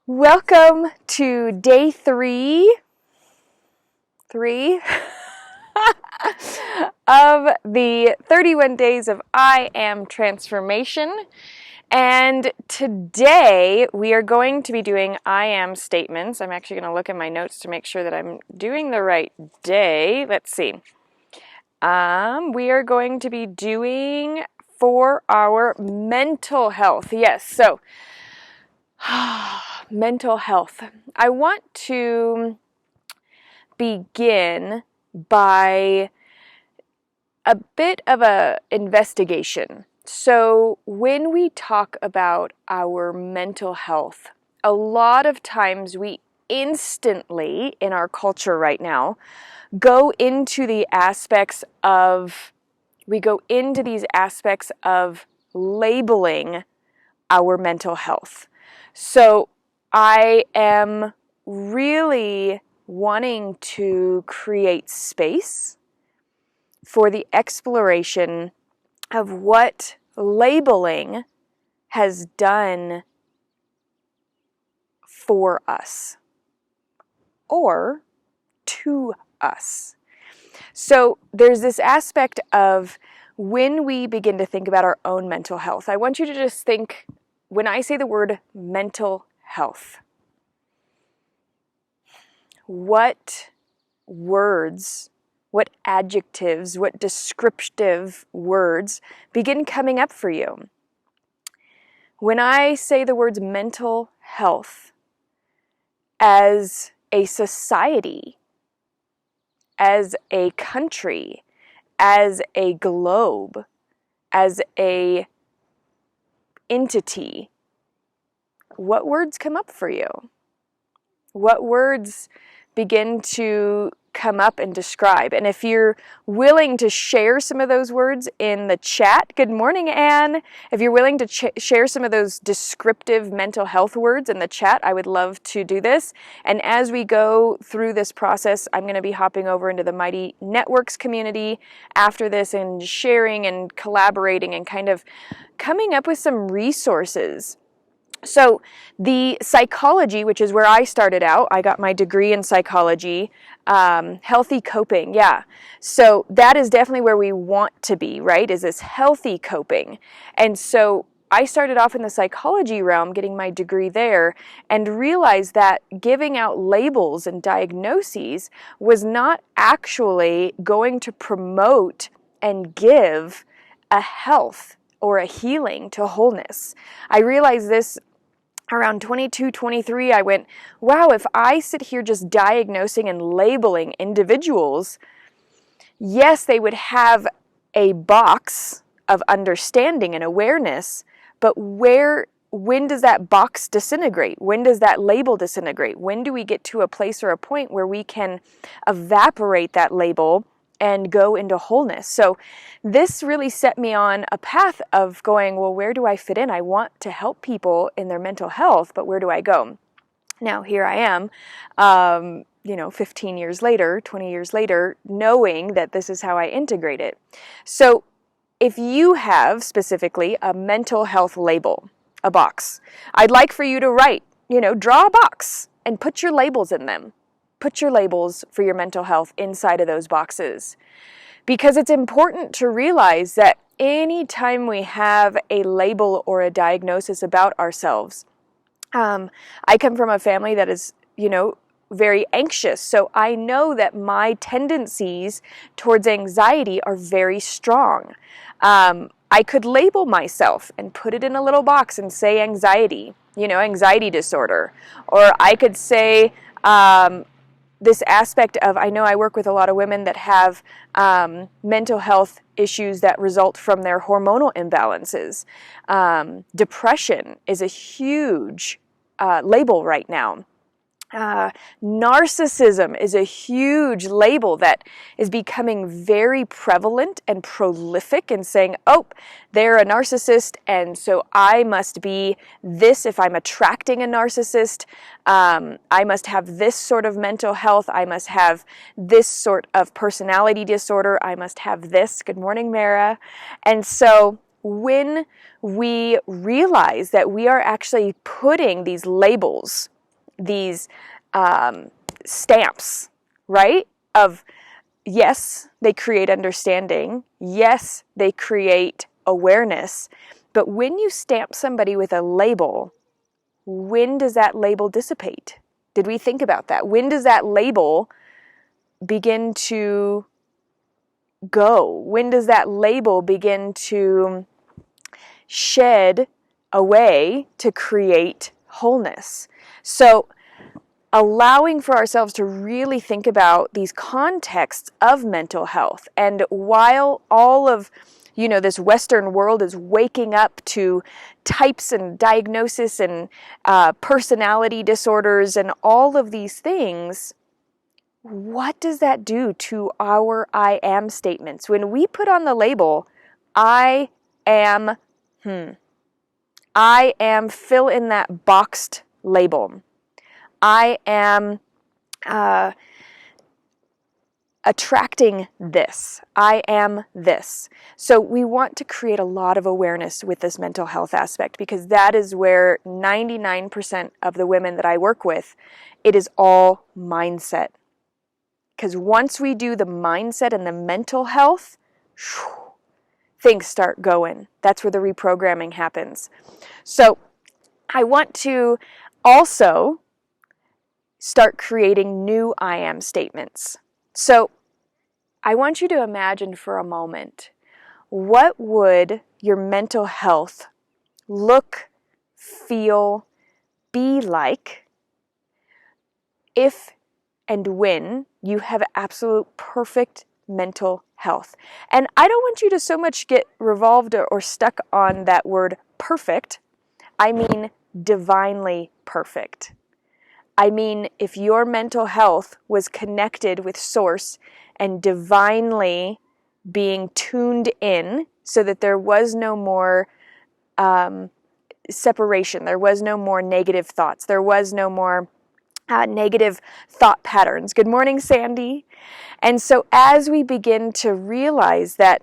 Welcome to day three of the 31 days of I Am Transformation. And today we are going to be doing I am statements. I'm actually going to look in my notes to make sure that I'm doing the right day. Let's see. We are going to be doing for our mental health. Yes, so mental health. I want to begin by a bit of a investigation. So when we talk about our mental health, a lot of times we instantly, in our culture right now, go into these aspects of labeling our mental health. So I am really wanting to create space for the exploration of what labeling has done for us or to us. So there's this aspect of when we begin to think about our own mental health, I want you to just think, when I say the word mental health, what words, what adjectives, what descriptive words begin coming up for you? When I say the words mental health, as a society, as a country, as a globe, as a entity, what words come up for you? What words begin to come up and describe? And if you're willing to share some of those words in the chat, good morning, Anne. If you're willing to share some of those descriptive mental health words in the chat, I would love to do this. And as we go through this process, I'm going to be hopping over into the Mighty Networks community after this and sharing and collaborating and kind of coming up with some resources. So the psychology, which is where I started out, I got my degree in psychology, healthy coping, yeah. So that is definitely where we want to be, right, is this healthy coping. And so I started off in the psychology realm, getting my degree there, and realized that giving out labels and diagnoses was not actually going to promote and give a health or a healing to wholeness. I realized this around 22, 23, I went, wow, if I sit here just diagnosing and labeling individuals, yes, they would have a box of understanding and awareness, but when does that box disintegrate? When does that label disintegrate? When do we get to a place or a point where we can evaporate that label and go into wholeness? So this really set me on a path of going, well, where do I fit in? I want to help people in their mental health, but where do I go? Now, here I am, 15 years later, 20 years later, knowing that this is how I integrate it. So if you have specifically a mental health label, a box, I'd like for you to write, draw a box and put your labels in them. Put your labels for your mental health inside of those boxes. Because it's important to realize that anytime we have a label or a diagnosis about ourselves, I come from a family that is, very anxious. So I know that my tendencies towards anxiety are very strong. I could label myself and put it in a little box and say anxiety, anxiety disorder. Or I could say, this aspect of, I know I work with a lot of women that have mental health issues that result from their hormonal imbalances. Depression is a huge label right now. Narcissism is a huge label that is becoming very prevalent and prolific in saying, oh, they're a narcissist, and so I must be this if I'm attracting a narcissist. I must have this sort of mental health. I must have this sort of personality disorder. I must have this. Good morning, Mara. And so when we realize that we are actually putting these labels these stamps, right? Of, yes, they create understanding. Yes, they create awareness. But when you stamp somebody with a label, when does that label dissipate? Did we think about that? When does that label begin to go? When does that label begin to shed away to create wholeness? So allowing for ourselves to really think about these contexts of mental health. And while all of, this Western world is waking up to types and diagnosis and personality disorders and all of these things, what does that do to our I am statements? When we put on the label, I am, fill in that boxed label. I am attracting this. I am this. So we want to create a lot of awareness with this mental health aspect, because that is where 99% of the women that I work with, it is all mindset. Because once we do the mindset and the mental health, things start going. That's where the reprogramming happens. So I want to also start creating new I am statements. So I want you to imagine for a moment, what would your mental health look, feel, be like if and when you have absolute perfect mental health? And I don't want you to so much get revolved or stuck on that word perfect. I mean divinely perfect. I mean, if your mental health was connected with Source and divinely being tuned in so that there was no more separation, there was no more negative thoughts, there was no more negative thought patterns. Good morning, Sandy. And so as we begin to realize that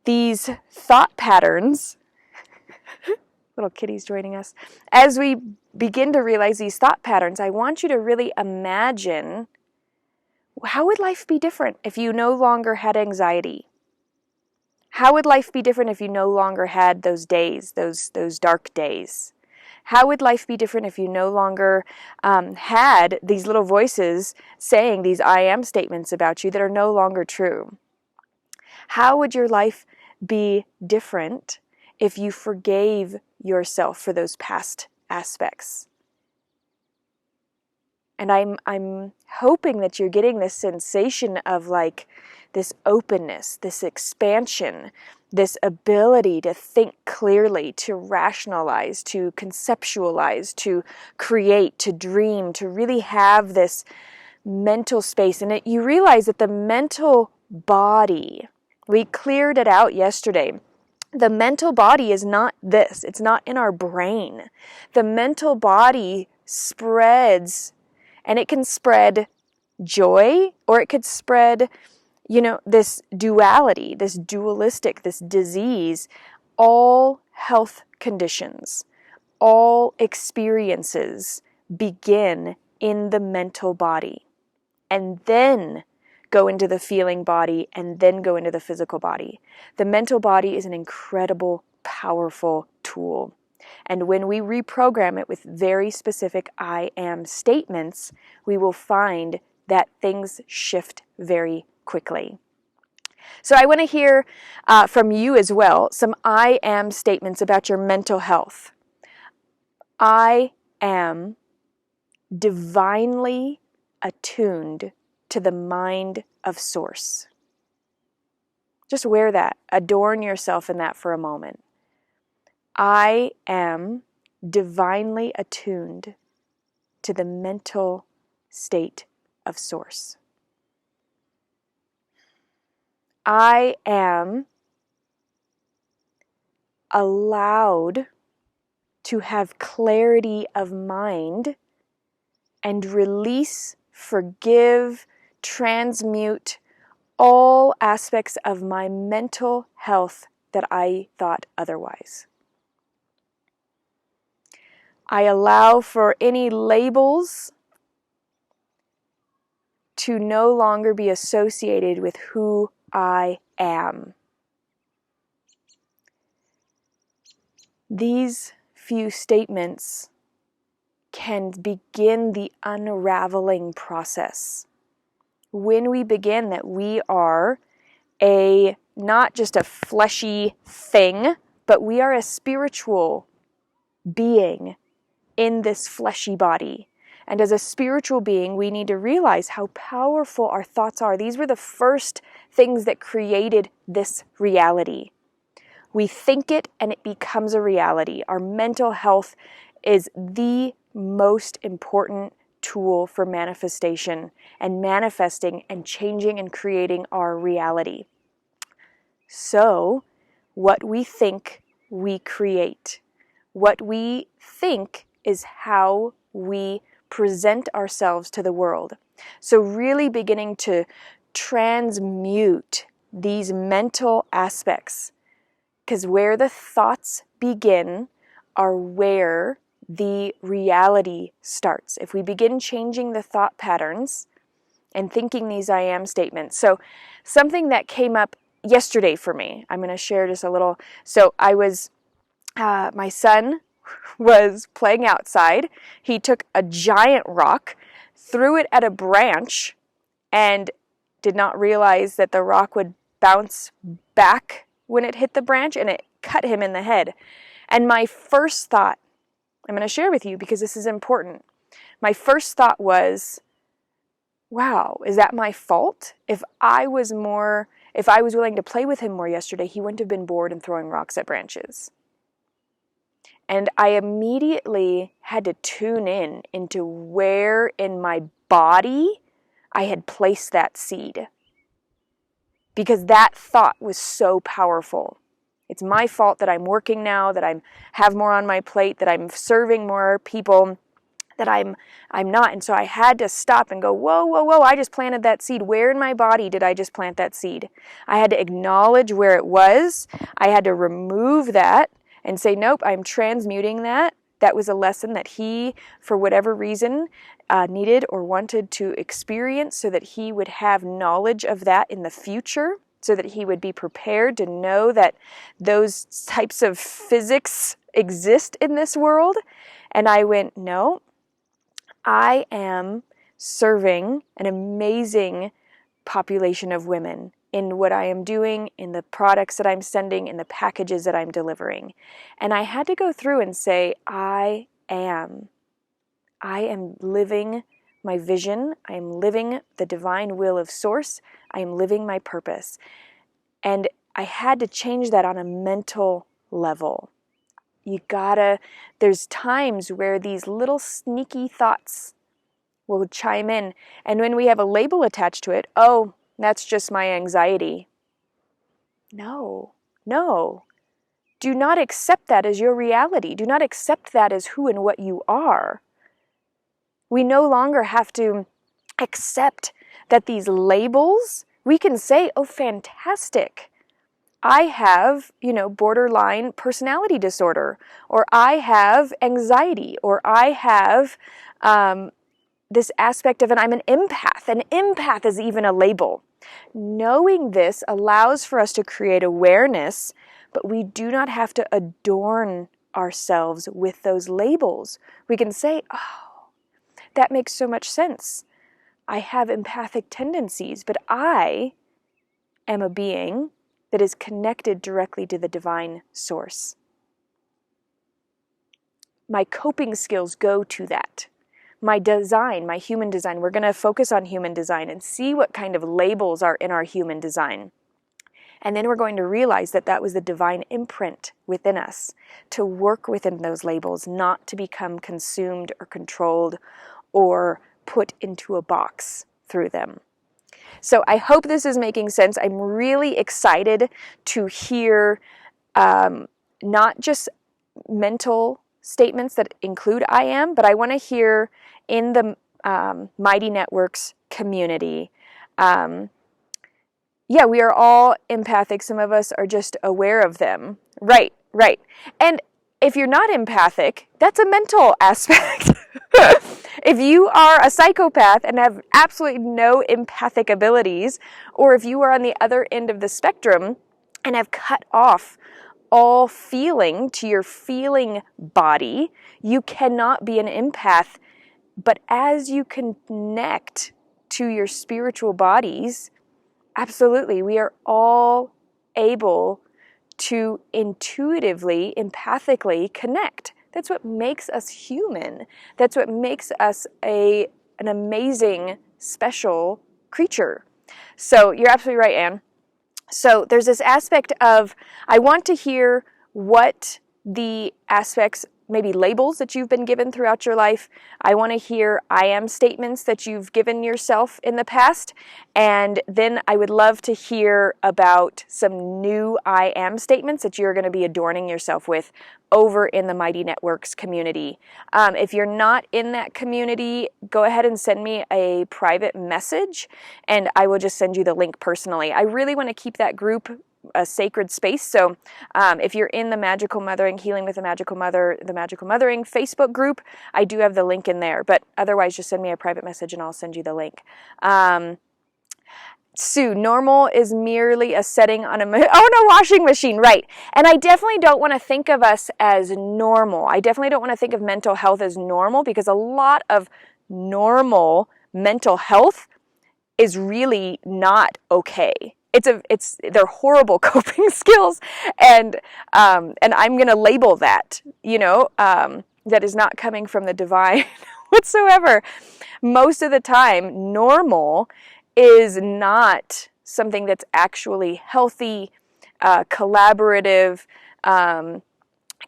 these thought patterns, little kitty's joining us, as we begin to realize these thought patterns, I want you to really imagine, how would life be different if you no longer had anxiety? How would life be different if you no longer had those days, those dark days? How would life be different if you no longer had these little voices saying these I am statements about you that are no longer true? How would your life be different if you forgave yourself for those past aspects? And I'm hoping that you're getting this sensation of like this openness, this expansion, this ability to think clearly, to rationalize, to conceptualize, to create, to dream, to really have this mental space. And you realize that the mental body, we cleared it out yesterday. The mental body is not this. It's not in our brain. The mental body spreads, and it can spread joy, or it could spread, this duality, this dualistic, this disease. All health conditions, all experiences begin in the mental body, and then go into the feeling body, and then go into the physical body. The mental body is an incredible, powerful tool. And when we reprogram it with very specific I am statements, we will find that things shift very quickly. So I want to hear from you as well some I am statements about your mental health. I am divinely attuned to the mind of Source. Just wear that. Adorn yourself in that for a moment. I am divinely attuned to the mental state of Source. I am allowed to have clarity of mind and release, forgive, transmute all aspects of my mental health that I thought otherwise. I allow for any labels to no longer be associated with who I am. These few statements can begin the unraveling process. When we begin that we are not just a fleshy thing, but we are a spiritual being in this fleshy body. And as a spiritual being, we need to realize how powerful our thoughts are. These were the first things that created this reality. We think it and it becomes a reality. Our mental health is the most important tool for manifestation and manifesting and changing and creating our reality. So, what we think, we create. What we think is how we present ourselves to the world. So really beginning to transmute these mental aspects, because where the thoughts begin are where the reality starts. If we begin changing the thought patterns and thinking these I am statements. So something that came up yesterday for me, I'm going to share just a little. So my son was playing outside. He took a giant rock, threw it at a branch, and did not realize that the rock would bounce back when it hit the branch, and it cut him in the head. And my first thought, I'm going to share with you because this is important. My first thought was, wow, is that my fault? If I was willing to play with him more yesterday, he wouldn't have been bored and throwing rocks at branches. And I immediately had to tune into where in my body I had placed that seed. Because that thought was so powerful. It's my fault that I'm working now, that I have more on my plate, that I'm serving more people, that I'm not. And so I had to stop and go, whoa, I just planted that seed. Where in my body did I just plant that seed? I had to acknowledge where it was. I had to remove that and say, nope, I'm transmuting that. That was a lesson that he, for whatever reason, needed or wanted to experience so that he would have knowledge of that in the future, so that he would be prepared to know that those types of physics exist in this world. And I went, no, I am serving an amazing population of women in what I am doing, in the products that I'm sending, in the packages that I'm delivering. And I had to go through and say, I am living my vision. I am living the divine will of Source. I am living my purpose. And I had to change that on a mental level. There's times where these little sneaky thoughts will chime in. And when we have a label attached to it, oh, that's just my anxiety. No. Do not accept that as your reality. Do not accept that as who and what you are. We no longer have to accept that these labels, we can say, oh, fantastic. I have, borderline personality disorder, or I have anxiety, or I have this aspect of I'm an empath. An empath is even a label. Knowing this allows for us to create awareness, but we do not have to adorn ourselves with those labels. We can say, oh, that makes so much sense. I have empathic tendencies, but I am a being that is connected directly to the divine source. My coping skills go to that. My design, my human design, we're going to focus on human design and see what kind of labels are in our human design. And then we're going to realize that that was the divine imprint within us to work within those labels, not to become consumed or controlled or put into a box through them. So I hope this is making sense. I'm really excited to hear not just mental statements that include I am, but I want to hear in the Mighty Networks community. We are all empathic. Some of us are just aware of them. Right. And if you're not empathic, that's a mental aspect. If you are a psychopath and have absolutely no empathic abilities, or if you are on the other end of the spectrum and have cut off all feeling to your feeling body, you cannot be an empath. But as you connect to your spiritual bodies, absolutely, we are all able to intuitively, empathically connect. That's what makes us human. That's what makes us an amazing, special creature. So you're absolutely right, Anne. So there's this aspect of, I want to hear what the aspects, maybe labels that you've been given throughout your life. I want to hear I am statements that you've given yourself in the past. And then I would love to hear about some new I am statements that you're going to be adorning yourself with over in the Mighty Networks community. If you're not in that community, go ahead and send me a private message and I will just send you the link personally. I really want to keep that group a sacred space. So if you're in the Magical Mothering, Healing with the Magical Mother, the Magical Mothering Facebook group, I do have the link in there. But otherwise, just send me a private message and I'll send you the link. Sue, normal is merely a setting on a washing machine, right? And I definitely don't want to think of us as normal. I definitely don't want to think of mental health as normal, because a lot of normal mental health is really not okay. They're horrible coping skills, and I'm going to label that, that is not coming from the divine whatsoever. Most of the time, normal is not something that's actually healthy, collaborative,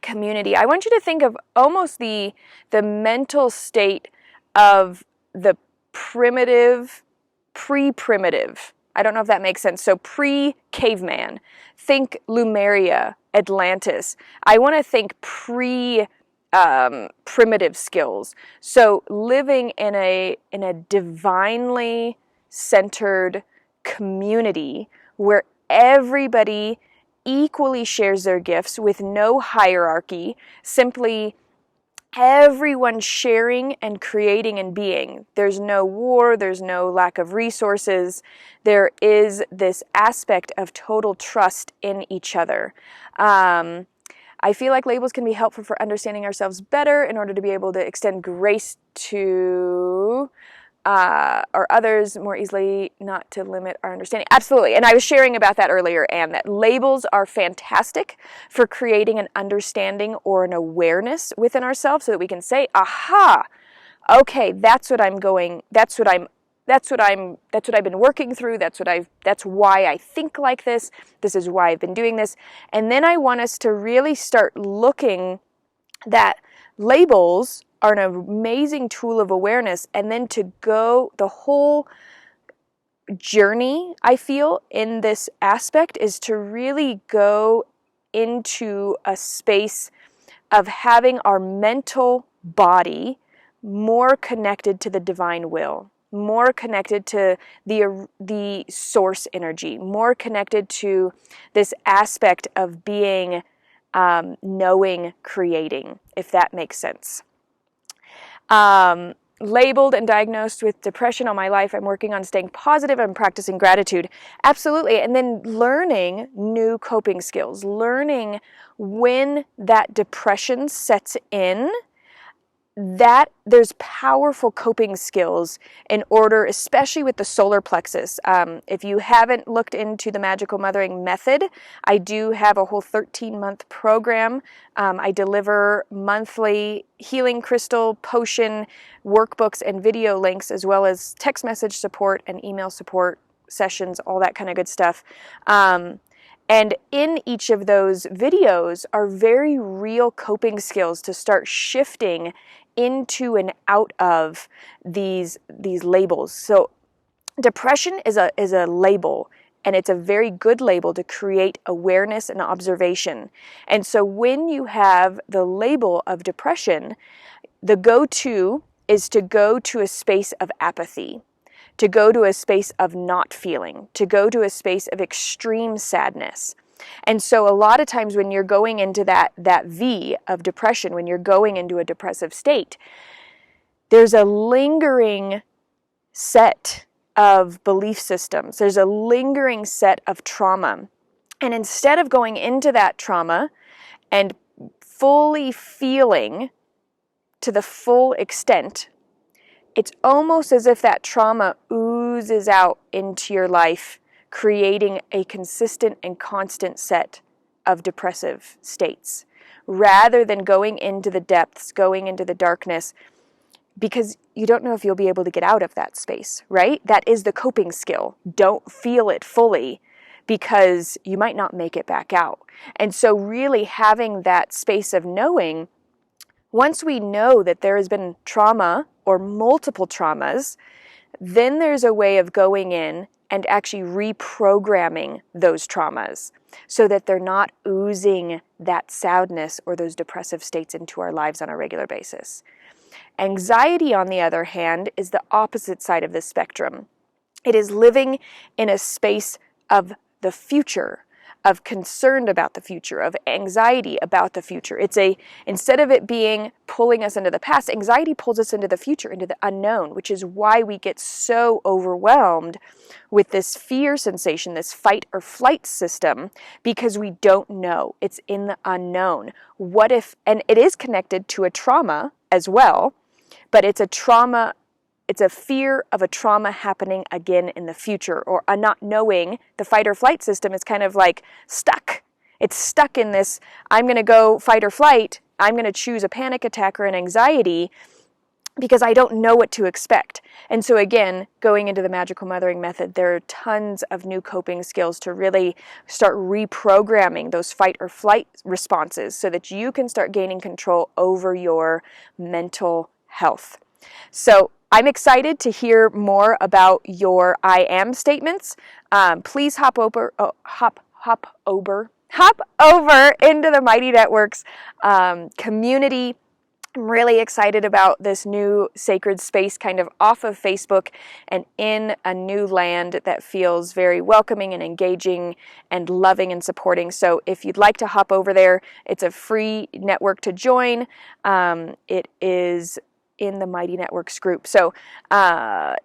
community. I want you to think of almost the mental state of the primitive, pre-primitive. I don't know if that makes sense. So pre-caveman. Think Lemuria, Atlantis. I want to think primitive skills. So living in a divinely centered community where everybody equally shares their gifts with no hierarchy, simply everyone sharing and creating and being. There's no war, there's no lack of resources. There is this aspect of total trust in each other. I feel like labels can be helpful for understanding ourselves better in order to be able to extend grace to or others more easily, not to limit our understanding. Absolutely. And I was sharing about that earlier, Anne, that labels are fantastic for creating an understanding or an awareness within ourselves so that we can say, aha, okay, that's what I've been working through. That's why I think like this. This is why I've been doing this. And then I want us to really start looking that labels are an amazing tool of awareness, and then to go the whole journey, I feel, in this aspect is to really go into a space of having our mental body more connected to the divine will, more connected to the source energy, more connected to this aspect of being, knowing, creating, if that makes sense. Labeled and diagnosed with depression all my life. I'm working on staying positive and practicing gratitude. Absolutely. And then learning new coping skills, learning when that depression sets in, that there's powerful coping skills in order, especially with the solar plexus. If you haven't looked into the Magical Mothering method, I do have a whole 13-month program. I deliver monthly healing crystal, potion, workbooks, and video links, as well as text message support and email support sessions, all that kind of good stuff. And in each of those videos are very real coping skills to start shifting into and out of these labels. So depression is a label, and it's a very good label to create awareness and observation. And so when you have the label of depression, the go-to is to go to a space of apathy, to go to a space of not feeling, to go to a space of extreme sadness. And so a lot of times when you're going into that V of depression, when you're going into a depressive state, there's a lingering set of belief systems. There's a lingering set of trauma. And instead of going into that trauma and fully feeling to the full extent, it's almost as if that trauma oozes out into your life, creating a consistent and constant set of depressive states, rather than going into the depths, going into the darkness, because you don't know if you'll be able to get out of that space, right? That is the coping skill. Don't feel it fully, because you might not make it back out. And so really having that space of knowing, once we know that there has been trauma or multiple traumas, then there's a way of going in and actually reprogramming those traumas so that they're not oozing that sadness or those depressive states into our lives on a regular basis. Anxiety, on the other hand, is the opposite side of the spectrum. It is living in a space of the future, of concern about the future, of anxiety about the future. Instead of it being pulling us into the past, anxiety pulls us into the future, into the unknown, which is why we get so overwhelmed with this fear sensation, this fight or flight system, because we don't know. It's in the unknown. What if, and it is connected to a trauma as well, but it's a trauma. It's a fear of a trauma happening again in the future, or a not knowing. The fight or flight system is kind of like stuck. It's stuck in this, I'm going to go fight or flight. I'm going to choose a panic attack or an anxiety because I don't know what to expect. And so again, going into the Magical Mothering Method, there are tons of new coping skills to really start reprogramming those fight or flight responses so that you can start gaining control over your mental health. So I'm excited to hear more about your I am statements. Please hop over into the Mighty Networks community. I'm really excited about this new sacred space kind of off of Facebook and in a new land that feels very welcoming and engaging and loving and supporting. So if you'd like to hop over there, it's a free network to join. It is in the Mighty Networks group. So you can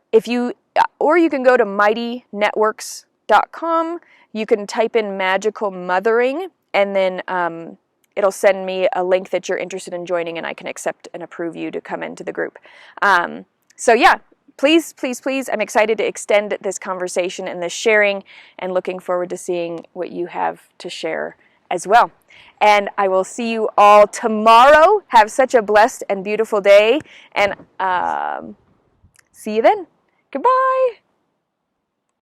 go to mightynetworks.com. You can type in Magical Mothering, and then it'll send me a link that you're interested in joining, and I can accept and approve you to come into the group. So yeah, please, please, please, I'm excited to extend this conversation and this sharing, and looking forward to seeing what you have to share as well. And I will see you all tomorrow. Have such a blessed and beautiful day, and see you then. Goodbye.